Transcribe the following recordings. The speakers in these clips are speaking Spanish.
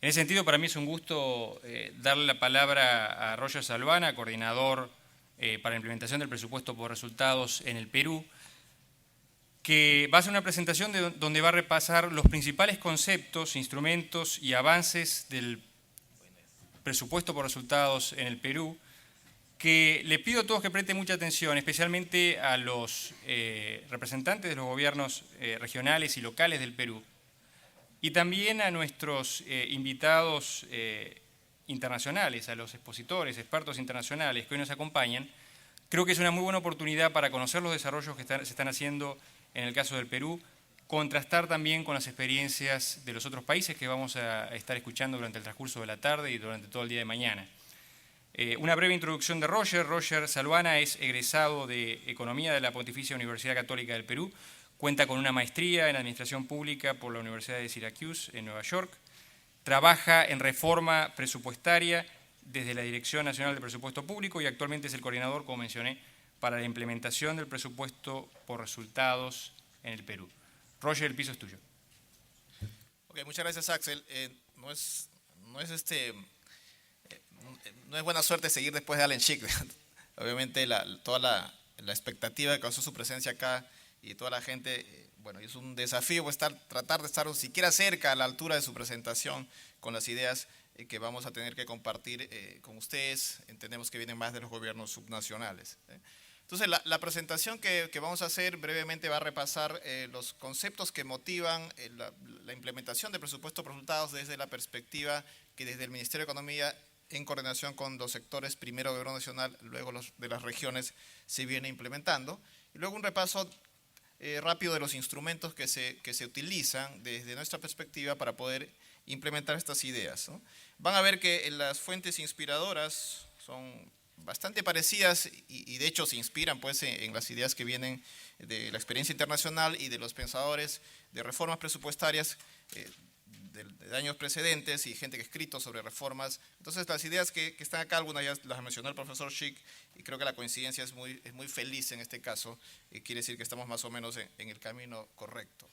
En ese sentido, para mí es un gusto darle la palabra a Roger Salvana, coordinador para la implementación del presupuesto por resultados en el Perú, que va a hacer una presentación donde va a repasar los principales conceptos, instrumentos y avances del presupuesto por resultados en el Perú, que le pido a todos que presten mucha atención, especialmente a los representantes de los gobiernos regionales y locales del Perú, y también a nuestros invitados internacionales, a los expositores, expertos internacionales que hoy nos acompañan. Creo que es una muy buena oportunidad para conocer los desarrollos que se están haciendo en el caso del Perú, contrastar también con las experiencias de los otros países que vamos a estar escuchando durante el transcurso de la tarde y durante todo el día de mañana. Una breve introducción de Roger. Roger Salvana es egresado de Economía de la Pontificia Universidad Católica del Perú. Cuenta con una maestría en Administración Pública por la Universidad de Syracuse en Nueva York. Trabaja en reforma presupuestaria desde la Dirección Nacional de Presupuesto Público y actualmente es el coordinador, como mencioné, para la implementación del presupuesto por resultados en el Perú. Roger, el piso es tuyo. Ok, muchas gracias, Axel. No es buena suerte seguir después de Allen Schick. Obviamente toda la expectativa que causó su presencia acá y toda la gente, bueno, es un desafío tratar de estar siquiera cerca, a la altura de su presentación, con las ideas que vamos a tener que compartir con ustedes. Entendemos que vienen más de los gobiernos subnacionales. Entonces, la presentación que vamos a hacer brevemente va a repasar los conceptos que motivan la implementación del presupuesto por resultados desde la perspectiva que desde el Ministerio de Economía, en coordinación con los sectores, primero el gobierno nacional, luego los de las regiones, se viene implementando. Y luego un repaso rápido de los instrumentos que se utilizan desde nuestra perspectiva para poder implementar estas ideas, ¿no? Van a ver que las fuentes inspiradoras son bastante parecidas y de hecho se inspiran pues en las ideas que vienen de la experiencia internacional y de los pensadores de reformas presupuestarias de años precedentes y gente que ha escrito sobre reformas. Entonces las ideas que están acá, algunas ya las mencionó el profesor Schick, y creo que la coincidencia es muy feliz en este caso, quiere decir que estamos más o menos en el camino correcto.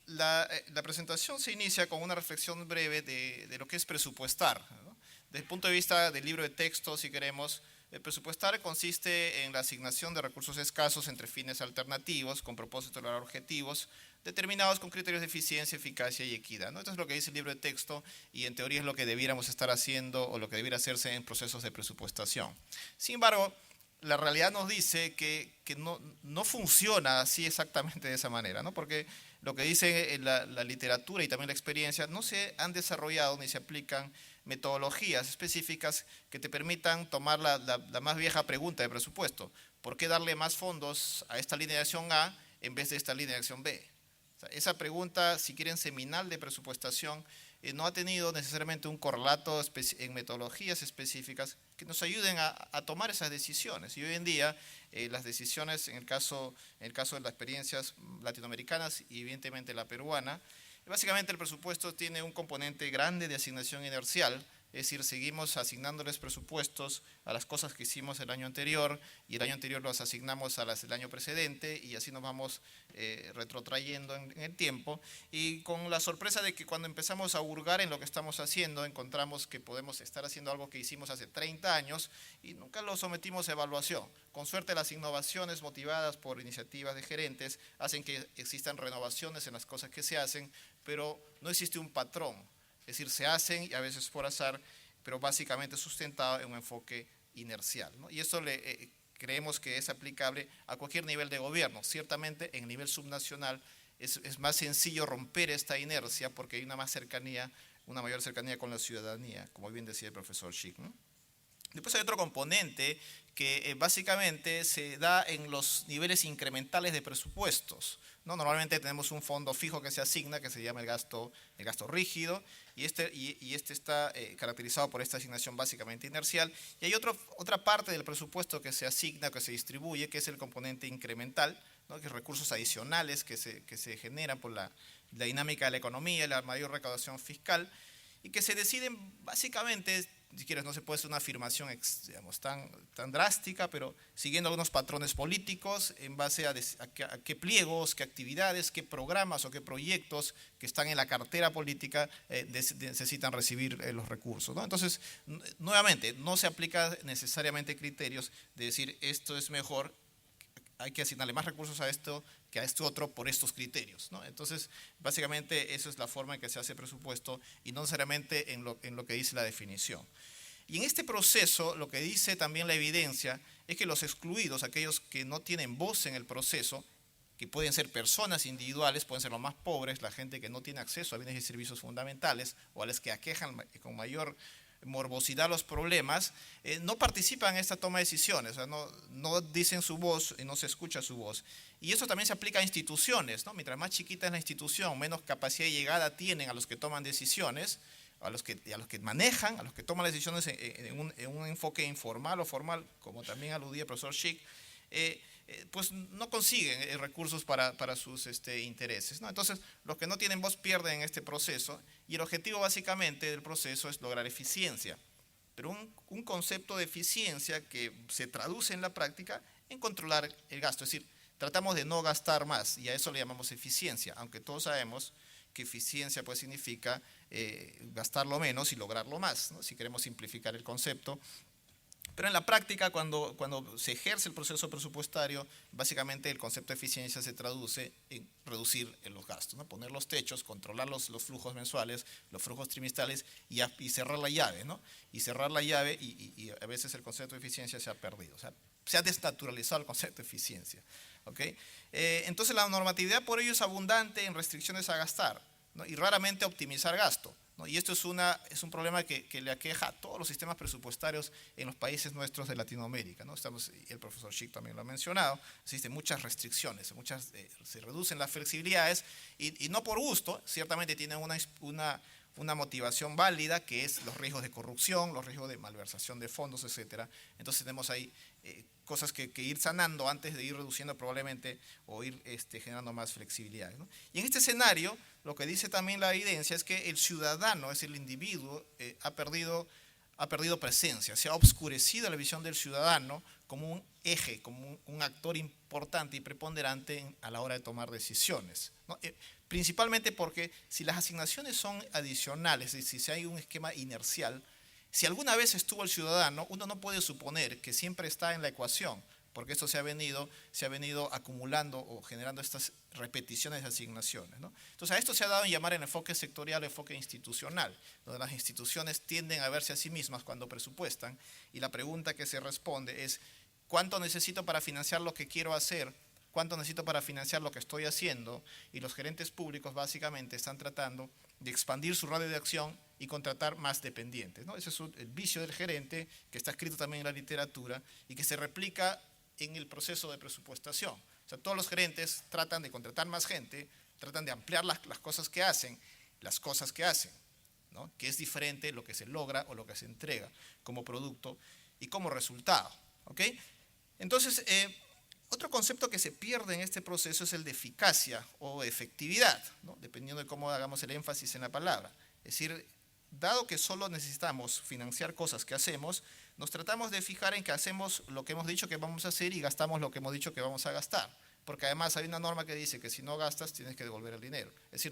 La presentación se inicia con una reflexión breve de lo que es presupuestar, ¿no? Desde el punto de vista del libro de texto, si queremos, presupuestar consiste en la asignación de recursos escasos entre fines alternativos con propósito de lograr objetivos determinados con criterios de eficiencia, eficacia y equidad, ¿no? Esto es lo que dice el libro de texto y en teoría es lo que debiéramos estar haciendo o lo que debiera hacerse en procesos de presupuestación. Sin embargo, la realidad nos dice que no funciona así exactamente de esa manera, ¿no? Porque lo que dice la literatura y también la experiencia, no se han desarrollado ni se aplican metodologías específicas que te permitan tomar la más vieja pregunta de presupuesto. ¿Por qué darle más fondos a esta línea de acción A en vez de esta línea de acción B? O sea, esa pregunta, si quieren, seminal de presupuestación, no ha tenido necesariamente un correlato en metodologías específicas que nos ayuden a tomar esas decisiones. Y hoy en día las decisiones, en el caso de las experiencias latinoamericanas y evidentemente la peruana, básicamente el presupuesto tiene un componente grande de asignación inercial, es decir, seguimos asignándoles presupuestos a las cosas que hicimos el año anterior y el año anterior los asignamos a las del año precedente y así nos vamos retrotrayendo en el tiempo, y con la sorpresa de que cuando empezamos a hurgar en lo que estamos haciendo encontramos que podemos estar haciendo algo que hicimos hace 30 años y nunca lo sometimos a evaluación. Con suerte las innovaciones motivadas por iniciativas de gerentes hacen que existan renovaciones en las cosas que se hacen, pero no existe un patrón. Es decir, se hacen y a veces por azar, pero básicamente sustentado en un enfoque inercial, ¿no? Y esto creemos que es aplicable a cualquier nivel de gobierno. Ciertamente en nivel subnacional es más sencillo romper esta inercia porque hay una mayor cercanía con la ciudadanía, como bien decía el profesor Schick, ¿no? Después hay otro componente que básicamente se da en los niveles incrementales de presupuestos, ¿no? Normalmente tenemos un fondo fijo que se asigna, que se llama el gasto rígido, y este está caracterizado por esta asignación básicamente inercial. Y hay otra parte del presupuesto que se asigna, que se distribuye, que es el componente incremental, ¿no? Que es recursos adicionales que se generan por la dinámica de la economía y la mayor recaudación fiscal. y que se deciden básicamente, si quieres no se puede hacer una afirmación digamos, tan drástica, pero siguiendo algunos patrones políticos en base a qué pliegos, qué actividades, qué programas o qué proyectos que están en la cartera política necesitan recibir los recursos, ¿no? Entonces, nuevamente, no se aplica necesariamente criterios de decir esto es mejor, hay que asignarle más recursos a esto que a este otro por estos criterios, ¿no? Entonces, básicamente, esa es la forma en que se hace presupuesto y no necesariamente en lo que dice la definición. Y en este proceso, lo que dice también la evidencia es que los excluidos, aquellos que no tienen voz en el proceso, que pueden ser personas individuales, pueden ser los más pobres, la gente que no tiene acceso a bienes y servicios fundamentales o a las que aquejan con mayor morbosidad los problemas, no participan en esta toma de decisiones, o sea, no dicen su voz y no se escucha su voz. Y eso también se aplica a instituciones, ¿no? Mientras más chiquita es la institución, menos capacidad de llegada tienen a los que toman decisiones, a los que manejan, a los que toman las decisiones en un enfoque informal o formal, como también aludía el profesor Schick, pues no consiguen recursos para sus intereses, ¿no? Entonces, los que no tienen voz pierden en este proceso y el objetivo básicamente del proceso es lograr eficiencia. Pero un concepto de eficiencia que se traduce en la práctica en controlar el gasto, es decir, tratamos de no gastar más y a eso le llamamos eficiencia, aunque todos sabemos que eficiencia pues significa gastarlo menos y lograrlo más, ¿no? Si queremos simplificar el concepto. Pero en la práctica, cuando se ejerce el proceso presupuestario, básicamente el concepto de eficiencia se traduce en reducir los gastos, ¿no? Poner los techos, controlar los flujos mensuales, los flujos trimestrales y cerrar la llave, ¿no? Y cerrar la llave y a veces el concepto de eficiencia se ha perdido, o sea, se ha desnaturalizado el concepto de eficiencia, ¿ok? Entonces la normatividad por ello es abundante en restricciones a gastar, ¿no? Y raramente optimizar gasto, ¿no? Y esto es un problema que le aqueja a todos los sistemas presupuestarios en los países nuestros de Latinoamérica, ¿no? Y el profesor Schick también lo ha mencionado, existen muchas restricciones, se reducen las flexibilidades y no por gusto, ciertamente tienen una motivación válida que es los riesgos de corrupción, los riesgos de malversación de fondos, etcétera. Entonces tenemos ahí cosas que ir sanando antes de ir reduciendo probablemente o ir generando más flexibilidad, ¿no? Y en este escenario, lo que dice también la evidencia es que el ciudadano, es el individuo, ha perdido presencia, se ha obscurecido la visión del ciudadano como un eje, como un actor importante y preponderante a la hora de tomar decisiones, ¿no? Principalmente porque si las asignaciones son adicionales, es decir, si hay un esquema inercial, si alguna vez estuvo el ciudadano, uno no puede suponer que siempre está en la ecuación, porque esto se ha venido acumulando o generando estas repeticiones de asignaciones, ¿no? Entonces a esto se ha dado en llamar el enfoque sectorial o enfoque institucional, donde las instituciones tienden a verse a sí mismas cuando presupuestan y la pregunta que se responde es ¿cuánto necesito para financiar lo que quiero hacer? ¿Cuánto necesito para financiar lo que estoy haciendo? Y los gerentes públicos básicamente están tratando de expandir su radio de acción y contratar más dependientes, ¿no? Ese es el vicio del gerente que está escrito también en la literatura y que se replica en el proceso de presupuestación. O sea, todos los gerentes tratan de contratar más gente, tratan de ampliar las cosas que hacen, ¿no? Que es diferente lo que se logra o lo que se entrega como producto y como resultado, ¿ok? Entonces, otro concepto que se pierde en este proceso es el de eficacia o efectividad, ¿no? Dependiendo de cómo hagamos el énfasis en la palabra. Es decir, dado que solo necesitamos financiar cosas que hacemos, nos tratamos de fijar en que hacemos lo que hemos dicho que vamos a hacer y gastamos lo que hemos dicho que vamos a gastar. Porque además hay una norma que dice que si no gastas tienes que devolver el dinero. Es decir,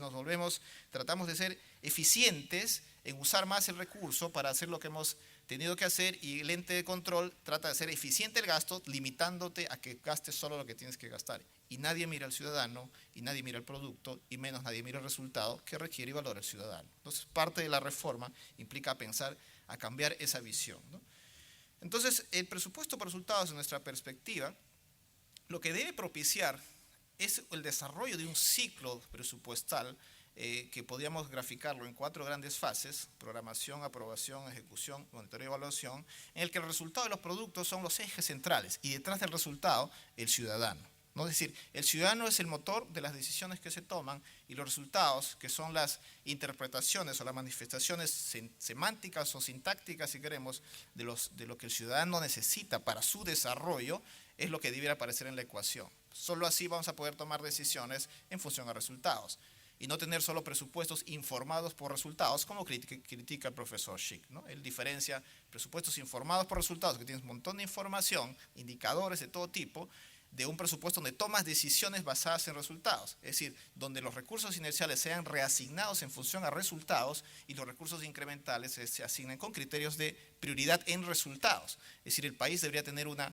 tratamos de ser eficientes en usar más el recurso para hacer lo que hemos tenido que hacer y el ente de control trata de ser eficiente el gasto limitándote a que gastes solo lo que tienes que gastar. Y nadie mira al ciudadano y nadie mira el producto y menos nadie mira el resultado que requiere y valora el ciudadano. Entonces parte de la reforma implica pensar a cambiar esa visión, ¿no? Entonces el presupuesto por resultados en nuestra perspectiva lo que debe propiciar es el desarrollo de un ciclo presupuestal que podríamos graficarlo en 4 grandes fases: programación, aprobación, ejecución, monitoreo y evaluación, en el que el resultado de los productos son los ejes centrales y detrás del resultado el ciudadano, ¿no? Es decir, el ciudadano es el motor de las decisiones que se toman y los resultados, que son las interpretaciones o las manifestaciones semánticas o sintácticas, si queremos, de lo que el ciudadano necesita para su desarrollo, es lo que debiera aparecer en la ecuación. Solo así vamos a poder tomar decisiones en función a resultados. y no tener solo presupuestos informados por resultados, como critica el profesor Schick, ¿no? Él diferencia presupuestos informados por resultados, que tienes un montón de información, indicadores de todo tipo, de un presupuesto donde tomas decisiones basadas en resultados, es decir, donde los recursos inerciales sean reasignados en función a resultados y los recursos incrementales se asignen con criterios de prioridad en resultados. Es decir, el país debería tener una